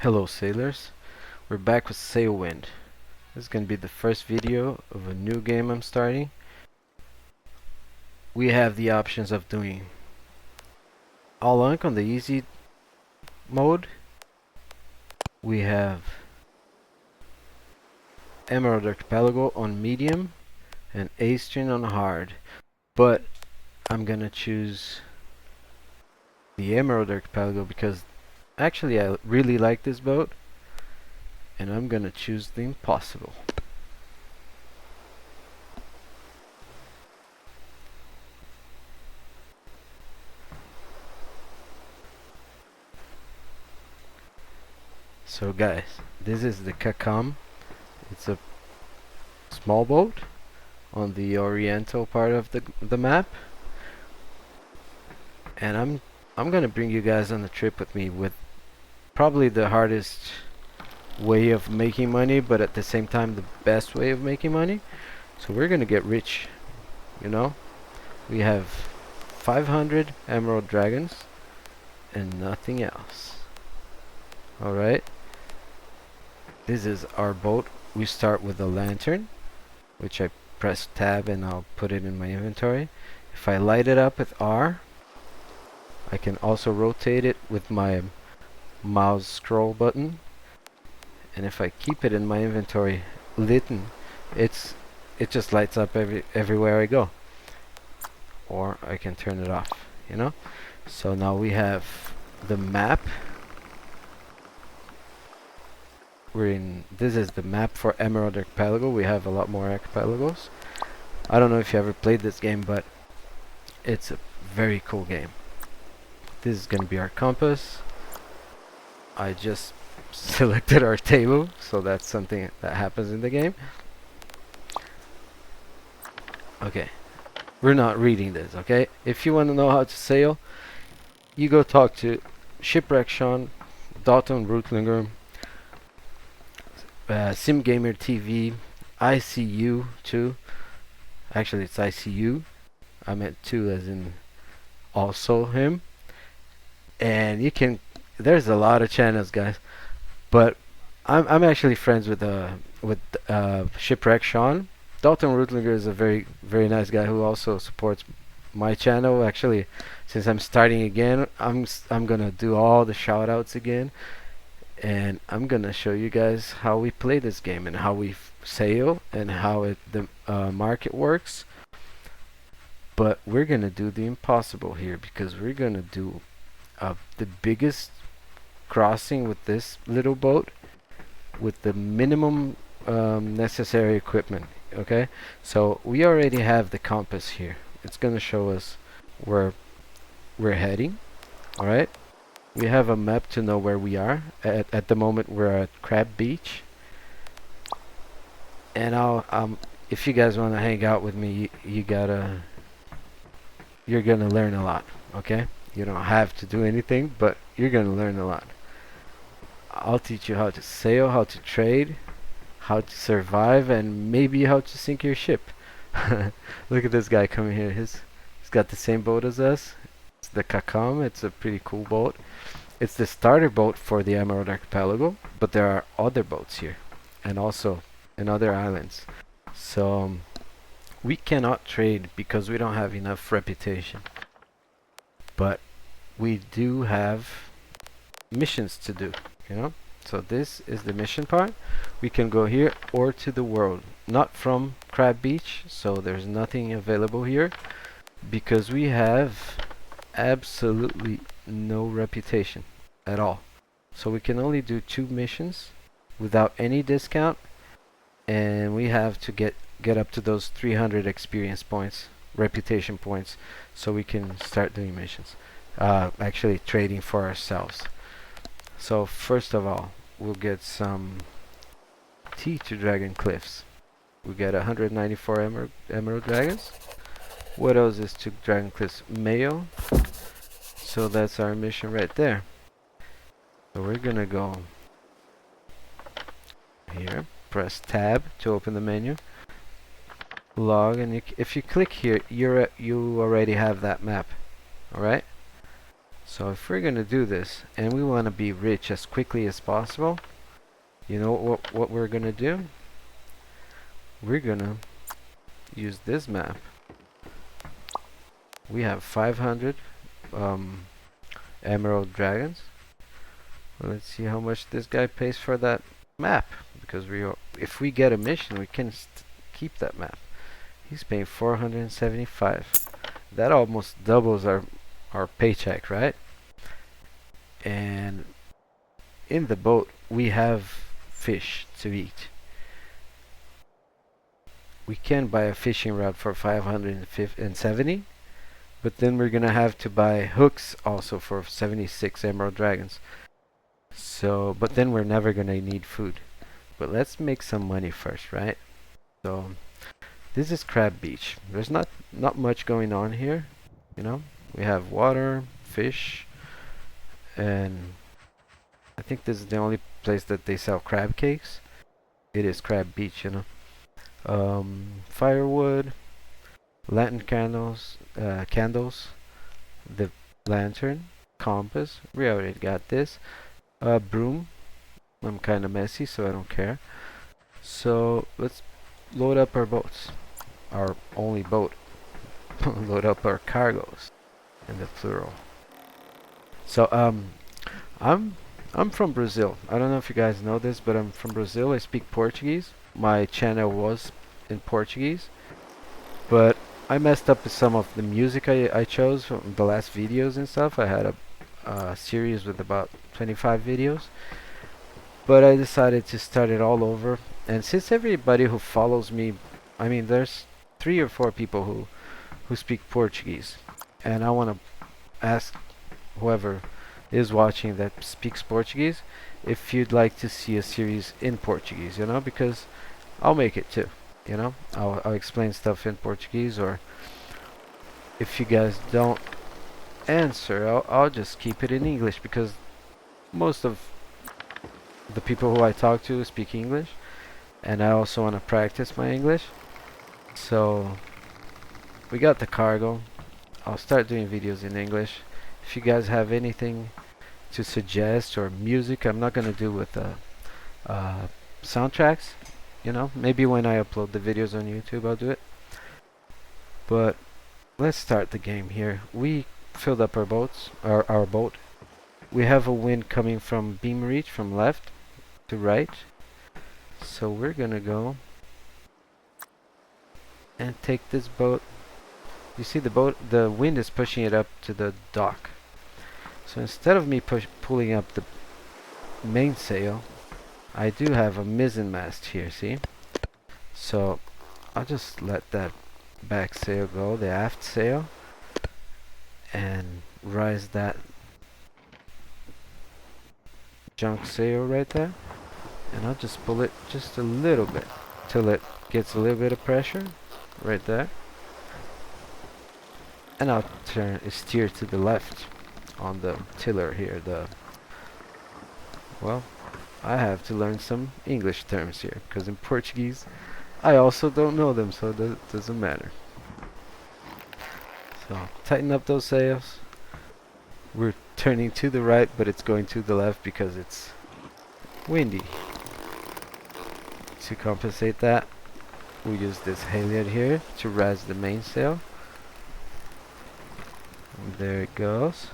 Hello sailors, we're back with Sailwind. This is going to be the first video of a new game I'm starting. We have the options of doing all-unk on the easy mode. We have Emerald Archipelago on medium and Astron on hard. But I'm going to choose the Emerald Archipelago because actually I really like this boat. And I'm going to choose the impossible. So guys, this is the Kakam. It's a small boat on the oriental part of the map, and I'm gonna bring you guys on the trip with me with probably the hardest way of making money, but at the same time the best way of making money. So we're gonna get rich, you know. We have 500 emerald dragons and nothing else. Alright, this is our boat. We start with a lantern, which I press tab and I'll put it in my inventory. If I light it up with R, I can also rotate it with my mouse scroll button, and if I keep it in my inventory lit, it just lights up everywhere I go. Or I can turn it off, you know. So now we have the map. This is the map for Emerald Archipelago. We have a lot more archipelagos. I don't know if you ever played this game, but it's a very cool game. This is gonna be our compass. I just selected our table, so that's something that happens in the game. Okay, we're not reading this, okay? If you want to know how to sail, you go talk to Shipwreck Sean, Dalton Rutlinger, Sim Gamer TV, ICU 2. Actually, it's ICU. I meant 2 as in also him. And you can. There's a lot of channels, guys. But I'm actually friends with Shipwreck Sean. Dalton Rutlinger is a very nice guy who also supports my channel. Actually, since I'm starting again, I'm gonna do all the shout outs again, and I'm gonna show you guys how we play this game and how we sail and how the market works. But we're gonna do the impossible here because we're gonna do the biggest crossing with this little boat with the minimum necessary equipment. Okay, so we already have the compass here. It's gonna show us where we're heading. All right, we have a map to know where we are. At the moment we're at Crab Beach, and if you guys want to hang out with me, you're gonna learn a lot. Okay, you don't have to do anything, but you're gonna learn a lot. I'll teach you how to sail, how to trade, how to survive, and maybe how to sink your ship. Look at this guy coming here. He's got the same boat as us. It's the Kakam. It's a pretty cool boat. It's the starter boat for the Emerald Archipelago, but there are other boats here, and also in other islands. So we cannot trade because we don't have enough reputation. But we do have missions to do, you know. So this is the mission part. We can go here or to the world, not from Crab Beach, so there's nothing available here because we have absolutely no reputation at all. So we can only do 2 missions without any discount, and we have to get up to those 300 experience points, reputation points, so we can start doing missions, actually trading for ourselves. So first of all, we'll get some tea to Dragon Cliffs. We get 194 emerald dragons. What else is to Dragon Cliffs? Mail. So that's our mission right there. So we're gonna go here, press tab to open the menu, log, and if you click here, you already have that map. All right. So if we're gonna do this and we want to be rich as quickly as possible, you know what we're gonna do? We're gonna use this map. We have 500 emerald dragons. Let's see how much this guy pays for that map, because if we get a mission, we can keep that map. He's paying 475. That almost doubles our paycheck, right? And in the boat we have fish to eat. We can buy a fishing rod for 570, but then we're gonna have to buy hooks also for 76 emerald dragons. So, but then we're never gonna need food. But let's make some money first, right? So this is Crab Beach. There's not much going on here, you know. We have water, fish, and I think this is the only place that they sell crab cakes. It is Crab Beach, you know. Firewood, lantern candles, the lantern, compass. We already got this. Broom. I'm kind of messy, so I don't care. So let's load up our boats. Our only boat. Load up our cargoes in the plural. So I'm from Brazil. I don't know if you guys know this, but I'm from Brazil. I speak Portuguese. My channel was in Portuguese, but I messed up with some of the music I chose from the last videos and stuff. I had a series with about 25 videos, but I decided to start it all over. And since everybody who follows me, I mean, there's 3 or 4 people who speak Portuguese, and I want to ask whoever is watching that speaks Portuguese if you'd like to see a series in Portuguese, you know, because I'll make it too, you know. I'll explain stuff in Portuguese, or if you guys don't answer, I'll just keep it in English, because most of the people who I talk to speak English, and I also want to practice my English. So we got the cargo. I'll start doing videos in English. If you guys have anything to suggest, or music, I'm not gonna do with soundtracks, you know. Maybe when I upload the videos on YouTube I'll do it. But let's start the game here. We filled up our boats, our boat. We have a wind coming from beam reach, from left to right. So we're gonna go and take this boat. You see the boat, the wind is pushing it up to the dock. So instead of me pulling up the mainsail, I do have a mizzen mast here, see? So I'll just let that back sail go, the aft sail, and rise that junk sail right there. And I'll just pull it just a little bit till it gets a little bit of pressure right there. And I'll steer to the left on the tiller here. Well, I have to learn some English terms here, because in Portuguese I also don't know them, so it doesn't matter. So tighten up those sails. We're turning to the right, but it's going to the left because it's windy. To compensate that, we use this halyard here to rise the mainsail. There it goes.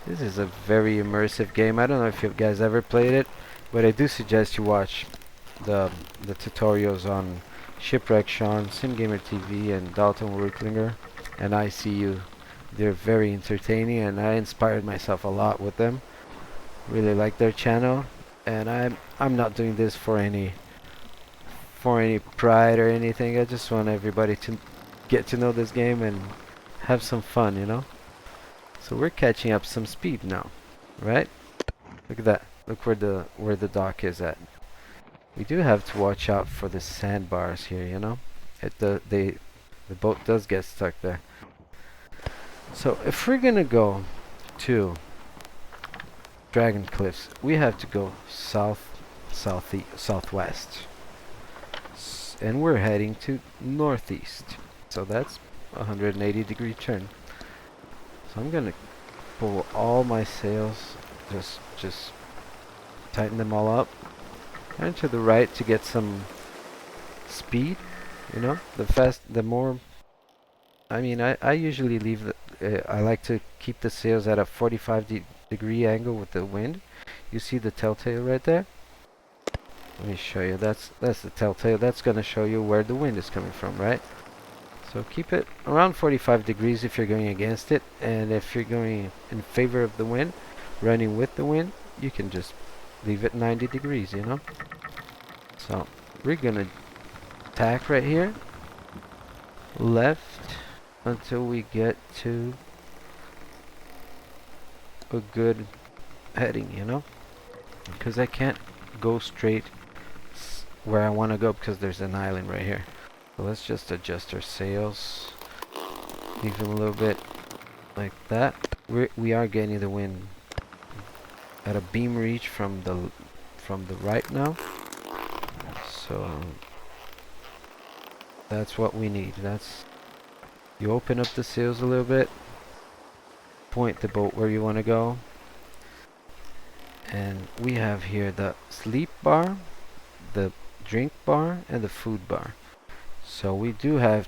This is a very immersive game. I don't know if you guys ever played it, but I do suggest you watch the tutorials on Shipwreck Sean, SimGamer TV, and Dalton Worklinger, and ICU. They're very entertaining, and I inspired myself a lot with them. Really like their channel, and I'm not doing this for any pride or anything. I just want everybody to get to know this game and have some fun, you know. So we're catching up some speed now, right? Look at that. Look where the dock is at. We do have to watch out for the sandbars here, you know. The boat does get stuck there. So if we're gonna go to Dragon Cliffs, we have to go southwest, and we're heading to northeast. So that's a 180-degree turn. So I'm gonna pull all my sails, just tighten them all up, and to the right to get some speed. You know, the more. I mean, I usually leave I like to keep the sails at a 45-degree angle with the wind. You see the telltale right there? Let me show you. That's the telltale. That's gonna show you where the wind is coming from, right? So keep it around 45 degrees if you're going against it, and if you're going in favor of the wind, running with the wind, you can just leave it 90 degrees, you know? So we're gonna tack right here, left, until we get to a good heading, you know? Because I can't go straight where I want to go because there's an island right here. So let's just adjust our sails, leave them a little bit like that. We are getting the wind at a beam reach from the right now. So that's what we need. You open up the sails a little bit, point the boat where you want to go, and we have here the sleep bar, the drink bar, and the food bar. So we do have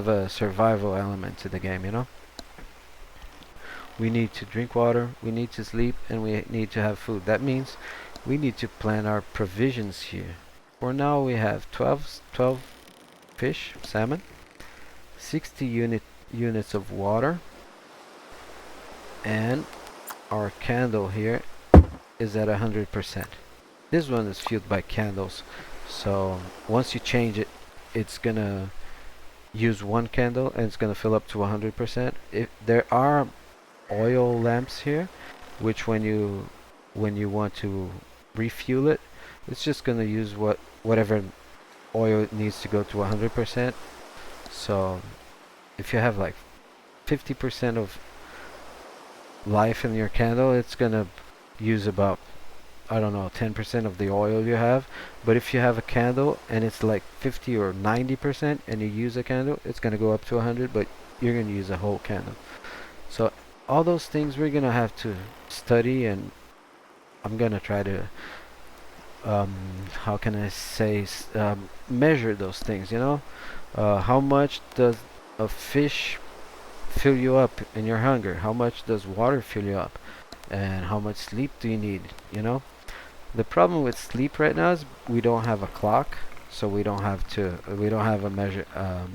a survival element to the game, you know? We need to drink water, we need to sleep, and we need to have food. That means we need to plan our provisions here. For now we have 12 fish, salmon, 60 units of water, and our candle here is at 100%. This one is fueled by candles, so once you change it, it's gonna use one candle and it's gonna fill up to 100%. If there are oil lamps here, which when you want to refuel it, it's just gonna use whatever oil it needs to go to 100%. So if you have like 50% of life in your candle, it's gonna use about, I don't know, 10% of the oil you have. But if you have a candle and it's like 50 or 90% and you use a candle, it's gonna go up to 100, but you're gonna use a whole candle. So all those things we're gonna have to study, and I'm gonna try to how can I say, measure those things, you know? How much does a fish fill you up in your hunger? How much does water fill you up? And how much sleep do you need, you know? The problem with sleep right now is we don't have a clock, so we don't have a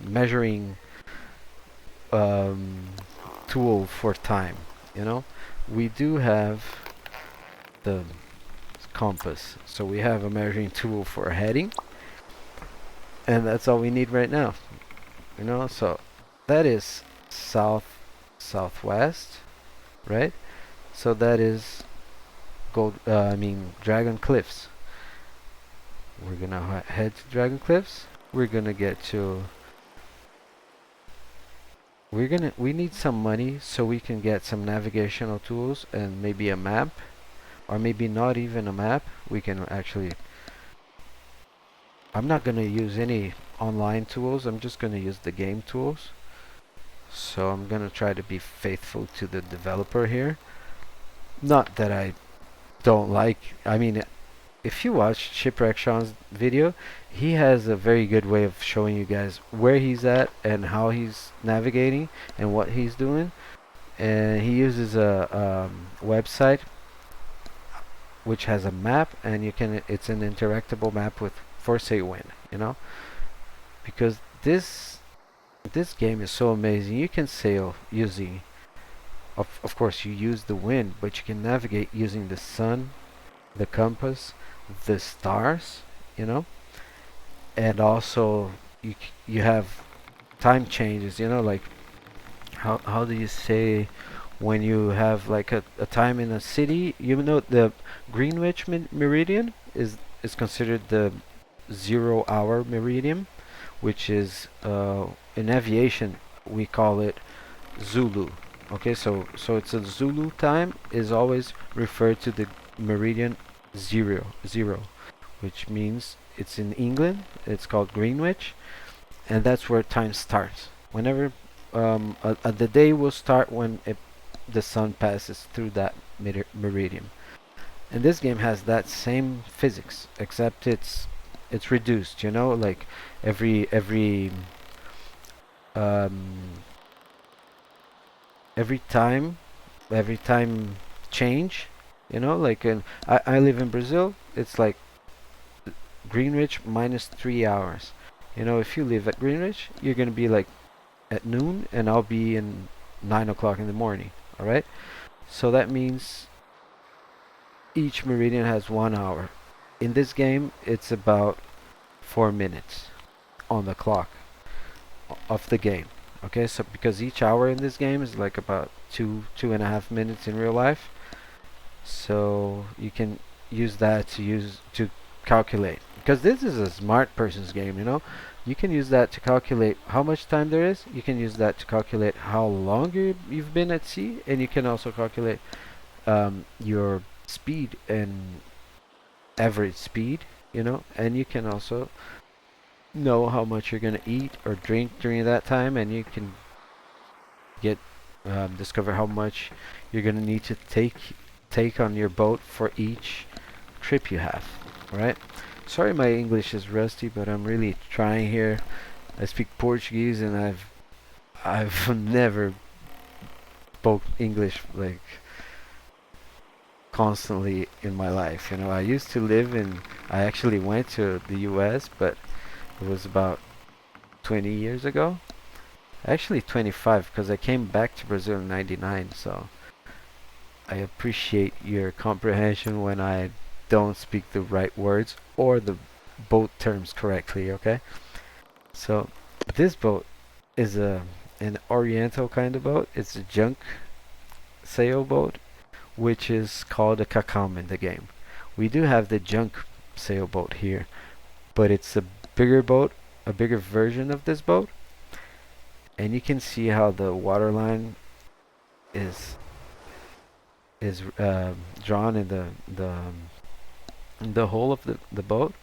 measuring tool for time, you know? We do have the compass, so we have a measuring tool for heading, and that's all we need right now, you know? So that is southwest, right? So that is Dragon Cliffs. We're gonna head to Dragon Cliffs. We're gonna get to we need some money so we can get some navigational tools and maybe a map, or maybe not even a map. We can actually, I'm not gonna use any online tools, I'm just gonna use the game tools. So I'm gonna try to be faithful to the developer here. Not that I don't like, I mean, if you watch Shipwreck Sean's video, he has a very good way of showing you guys where he's at and how he's navigating and what he's doing. And he uses a website which has a map, and it's an interactable map for Sailwind, you know? Because this game is so amazing. You can sail using, of course you use the wind, but you can navigate using the sun, the compass, the stars, you know? And also you have time changes, you know, like how do you say when you have like a time in a city, you know, the Greenwich meridian is considered the 0 hour meridian, which is in aviation we call it Zulu. Okay, so it's a Zulu time is always referred to the meridian 0, which means it's in England, it's called Greenwich, and that's where time starts. Whenever the day will start when the sun passes through that meridian. And this game has that same physics, except it's reduced. You know, like every every um, every time every time change. You know, like I live in Brazil. It's like Greenwich minus 3 hours. You know, if you live at Greenwich, you're gonna be like at noon, and I'll be in 9 o'clock in the morning. All right. So that means each meridian has 1 hour. In this game, it's about 4 minutes on the clock of the game. Okay, so because each hour in this game is like about 2.5 minutes in real life, so you can use that to calculate. Because this is a smart person's game, you know. You can use that to calculate how much time there is. You can use that to calculate how long you've been at sea, and you can also calculate your speed and average speed, you know, and you can also know how much you're going to eat or drink during that time, and you can get discover how much you're going to need to take on your boat for each trip you have. Right? Sorry, my English is rusty, but I'm really trying here. I speak Portuguese, and I've never spoke English like constantly in my life. You know, I used to live in. I actually went to the U.S., but it was about 20 years ago. Actually 25, because I came back to Brazil in 99, so I appreciate your comprehension when I don't speak the right words or the boat terms correctly, okay? So this boat is an oriental kind of boat. It's a junk sailboat, which is called a Kakam in the game. We do have the junk sailboat here, but it's a bigger boat, a bigger version of this boat. And you can see how the water line is drawn in the hull of the boat.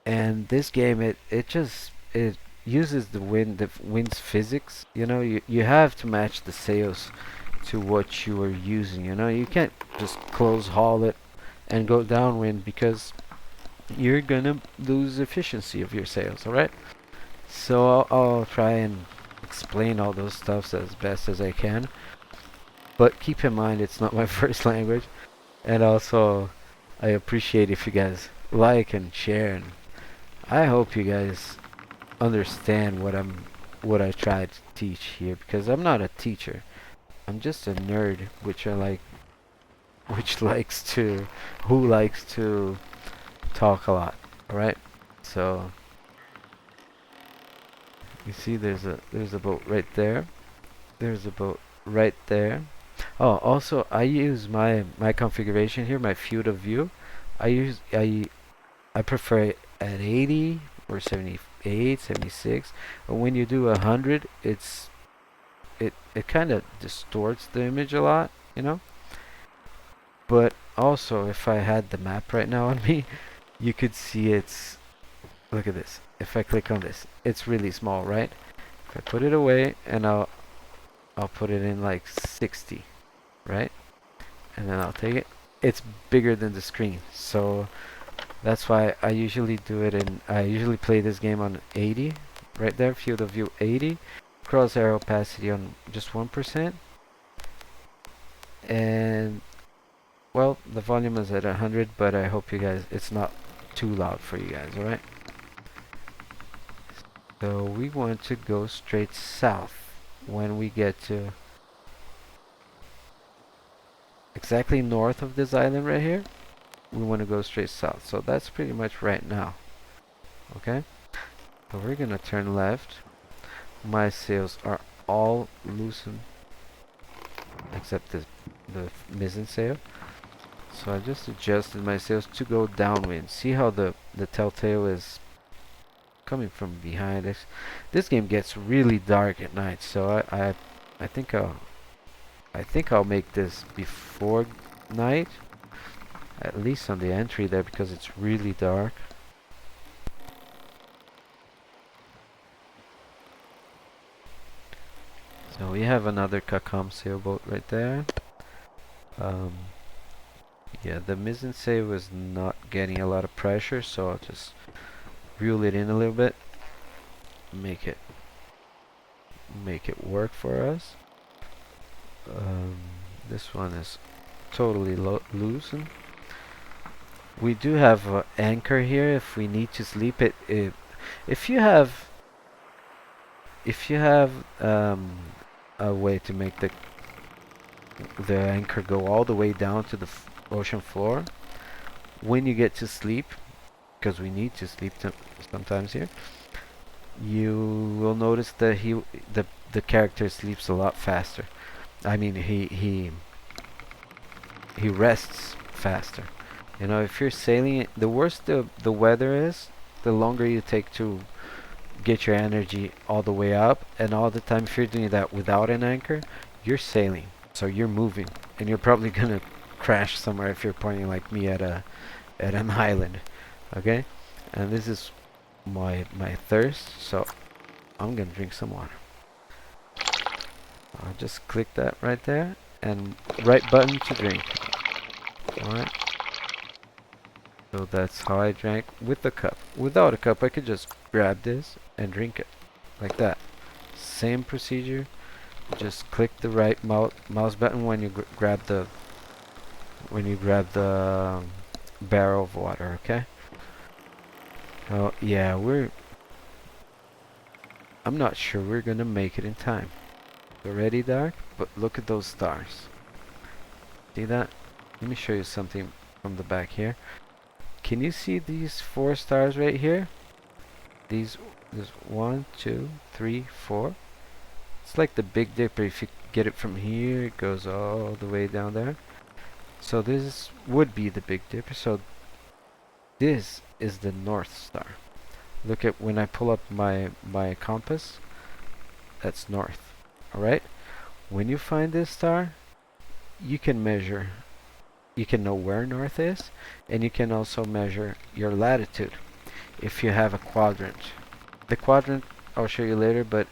And this game, it uses the wind's physics. You know, you have to match the sails to what you are using. You know, you can't just close haul it and go downwind, because you're gonna lose efficiency of your sails. All right. So I'll try and explain all those stuffs as best as I can. But keep in mind, it's not my first language. And also, I appreciate if you guys like and share. And I hope you guys understand what I try to teach here, because I'm not a teacher. I'm just a nerd, which likes to, who likes to talk a lot. All right. So you see, there's a boat right there. There's a boat right there. Oh, also, I use my configuration here, my field of view. I prefer it at 80 or 78, 76. But when you do 100, it kind of distorts the image a lot, you know. But also, if I had the map right now on me, you could see it's. Look at this. If I click on this, it's really small, right? If I put it away, and I'll put it in like 60, right? And then I'll take it. It's bigger than the screen, so that's why I usually do it I usually play this game on 80, right there, field of view 80, crosshair opacity on just 1%, and well, the volume is at 100, but I hope you guys, it's not too loud for you guys, alright? So we want to go straight south when we get to exactly north of this island right here. We want to go straight south, so that's pretty much right now. Okay, so we're gonna turn left. My sails are all loosened except the mizzen sail, so I just adjusted my sails to go downwind. See how the telltale is coming from behind us. This game gets really dark at night, so I think I'll make this before night, at least on the entry there, because it's really dark. So we have another Kakam sailboat right there. Um, yeah, the mizzen sail was not getting a lot of pressure, so I'll just reel it in a little bit, make it work for us. Um, this one is totally loosened. We do have an anchor here if we need to sleep it. If you have a way to make the anchor go all the way down to the ocean floor, when you get to sleep, because we need to sleep sometimes here, you will notice that the character sleeps a lot faster. I mean, he rests faster. You know, if you're sailing, the worse the weather is, the longer you take to get your energy all the way up, and all the time if you're doing that without an anchor, you're sailing, so you're moving, and you're probably gonna crash somewhere if you're pointing like me at an island. Okay, and this is my thirst, so I'm gonna drink some water. I'll just click that right there, and right button to drink. Alright. So that's how I drank with the cup. Without a cup, I could just grab this and drink it. Like that. Same procedure. Just click the right mouse button when you grab the barrel of water, okay? Oh, yeah, I'm not sure we're gonna make it in time. It's already dark, but look at those stars. See that? Let me show you something from the back here. Can you see these 4 stars right here? There's 1, 2, 3, 4. It's like the Big Dipper. If you get it from here, it goes all the way down there. So this would be the Big Dipper. So this is the North Star. Look at when I pull up my compass. That's north. Alright? When you find this star, you can measure. You can know where north is, and you can also measure your latitude if you have a quadrant. The quadrant I'll show you later, but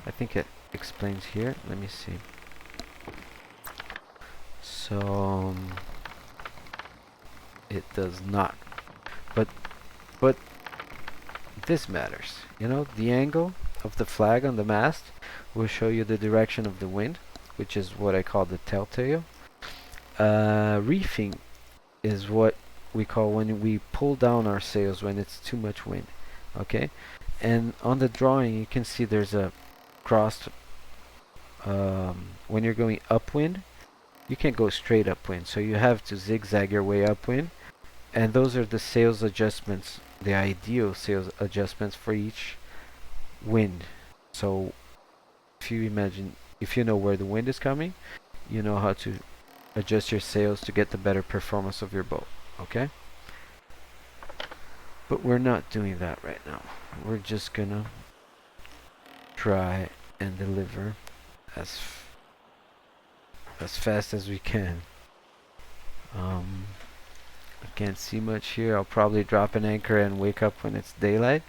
I think it explains here. Let me see. So it does not, but this matters. You know, the angle of the flag on the mast will show you the direction of the wind, which is what I call the telltale. Reefing is what we call when we pull down our sails when it's too much wind. Okay, and on the drawing you can see there's a crossed. When you're going upwind, you can't go straight upwind, so you have to zigzag your way upwind, and those are the sails adjustments, the ideal sails adjustments for each wind. So if you know where the wind is coming, you know how to adjust your sails to get the better performance of your boat. Okay, but we're not doing that right now. We're just gonna try and deliver as fast as we can. I can't see much here. I'll probably drop an anchor and wake up when it's daylight,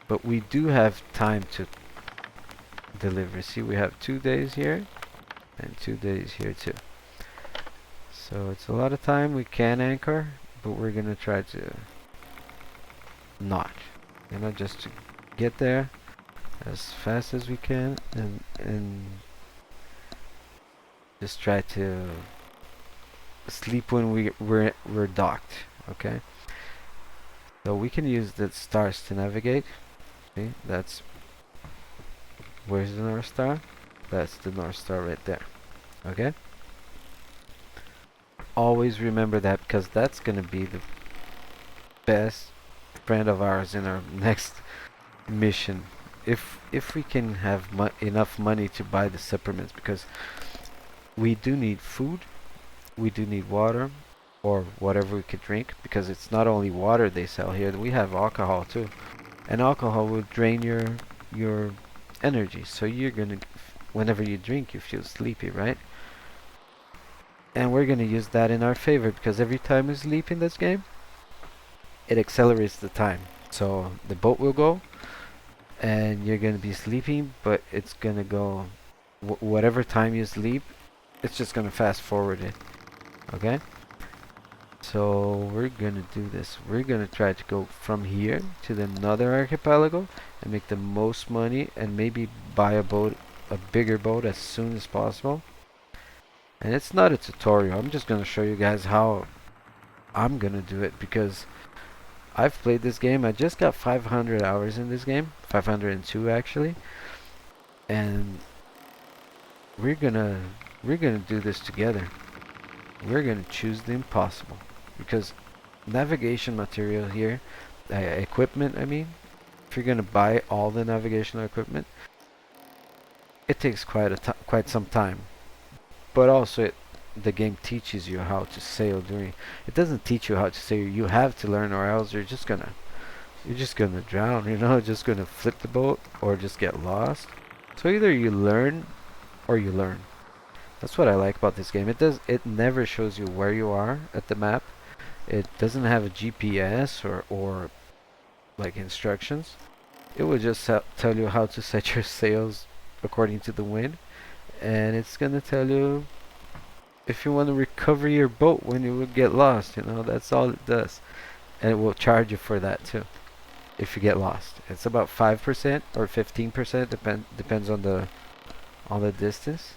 but we do have time to deliver. See, we have 2 days here and 2 days here too, so it's a lot of time. We can anchor, but we're gonna try to not, just to get there as fast as we can, and just try to sleep when we're docked. Okay, so we can use the stars to navigate. See, where's the North Star? That's the North Star right there. Okay, always remember that, because that's gonna be the best friend of ours in our next mission, if we can have enough money to buy the supplements, because we do need food, we do need water, or whatever we could drink, because it's not only water they sell here, we have alcohol too, and alcohol will drain your energy, so you're gonna, whenever you drink, you feel sleepy, right? And we're gonna use that in our favor, because every time we sleep in this game, it accelerates the time. So the boat will go, and you're gonna be sleeping, but it's gonna go whatever time you sleep, it's just gonna fast forward it. Okay? So we're gonna do this. We're gonna try to go from here to the another archipelago and make the most money and maybe buy a boat, a bigger boat as soon as possible. And it's not a tutorial. I'm just gonna show you guys how I'm gonna do it because I've played this game. I just got 500 hours in this game, 502 actually, and we're gonna we're gonna do this together. We're gonna choose the impossible because navigation material here, equipment. I mean, if you're gonna buy all the navigational equipment, it takes quite some time. But also, the game teaches you how to sail during. It doesn't teach you how to sail. You have to learn, or else you're just gonna drown. You know, just gonna flip the boat or just get lost. So either you learn or you learn. That's what I like about this game. It never shows you where you are at the map. It doesn't have a GPS or like instructions. It will just tell you how to set your sails according to the wind, and it's gonna tell you if you want to recover your boat when you would get lost. You know, that's all it does, and it will charge you for that too if you get lost. It's about 5% or 15%, depends on the distance.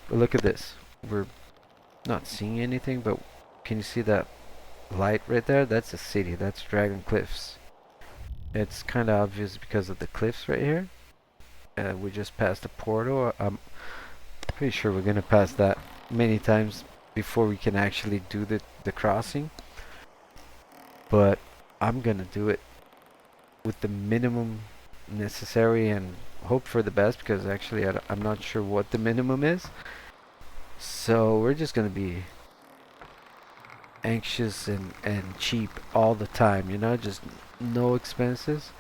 But look at this. We're not seeing anything, but can you see that light right there? That's a city. That's Dragon Cliffs. It's kind of obvious because of the cliffs right here. We just passed a portal. I'm pretty sure we're gonna pass that many times before we can actually do the crossing. But I'm gonna do it with the minimum necessary and hope for the best because actually I'm not sure what the minimum is. So we're just gonna be anxious and cheap all the time, you know, just no expenses,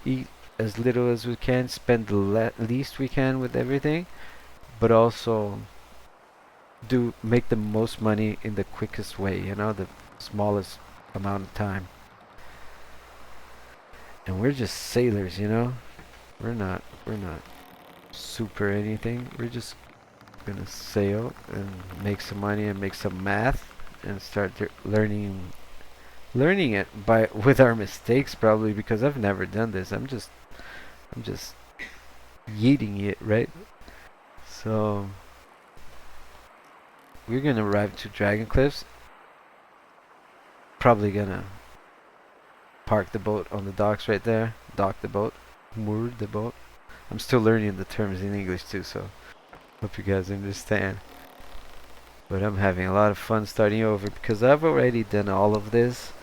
eat as little as we can, spend the least we can with everything, but also make the most money in the quickest way, you know, the smallest amount of time. And we're just sailors, you know, we're not super anything. We're just gonna sail and make some money and make some math and start learning it by with our mistakes probably because I've never done this. I'm just yeeting it, right? So we're gonna arrive to Dragon Cliffs. Probably gonna park the boat on the docks right there. Dock the boat. Moor the boat. I'm still learning the terms in English too, so hope you guys understand. But I'm having a lot of fun starting over because I've already done all of this.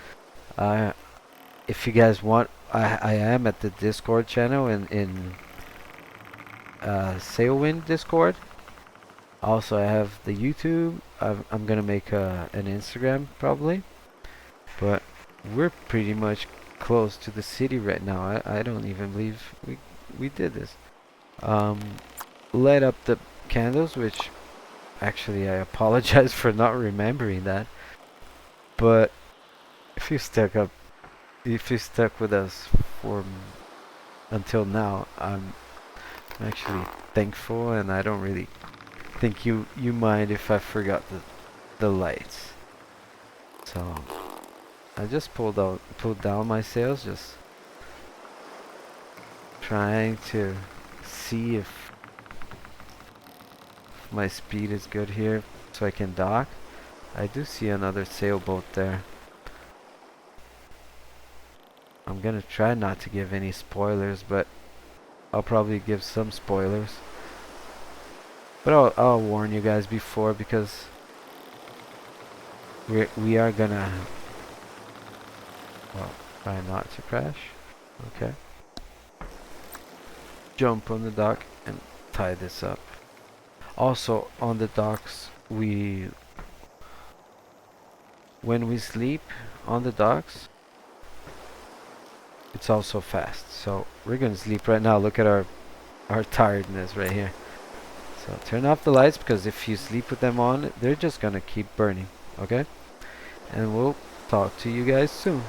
If you guys want, I am at the Discord channel in Sailwind Discord. Also, I have the YouTube. I'm gonna make an Instagram probably. But we're pretty much close to the city right now. I don't even believe we did this. Light up the candles, which actually I apologize for not remembering that. But if you stuck with us for until now, I'm actually thankful, and I don't really think you mind if I forgot the lights. So I just pulled down my sails, just trying to see if my speed is good here so I can dock. I do see another sailboat there. I'm gonna try not to give any spoilers, but I'll probably give some spoilers. But I'll warn you guys before because we are gonna, well, try not to crash. Okay. Jump on the dock and tie this up. Also on the docks, when we sleep on the docks, it's also fast. So we're gonna sleep right now. Look at our tiredness right here. So turn off the lights because if you sleep with them on, they're just gonna keep burning. Okay? And we'll talk to you guys soon.